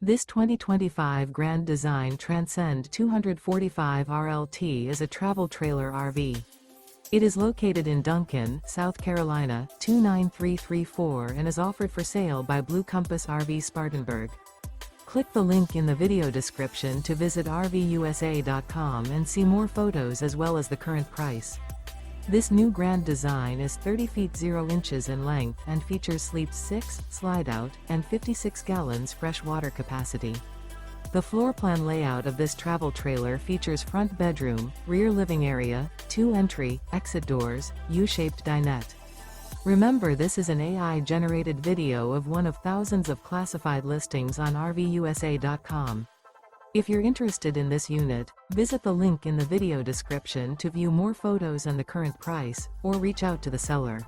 This 2025 Grand Design Transcend 245 RLT is a travel trailer RV. It is located in Duncan, South Carolina, 29334 and is offered for sale by Blue Compass RV Spartanburg. Click the link in the video description to visit RVUSA.com and see more photos as well as the current price. This new Grand Design is 30 feet 0 inches in length and features sleeps 6, slide-out, and 56 gallons fresh water capacity. The floor plan layout of this travel trailer features front bedroom, rear living area, 2 entry, exit doors, U-shaped dinette. Remember, this is an AI-generated video of one of thousands of classified listings on RVUSA.com. If you're interested in this unit, visit the link in the video description to view more photos and the current price, or reach out to the seller.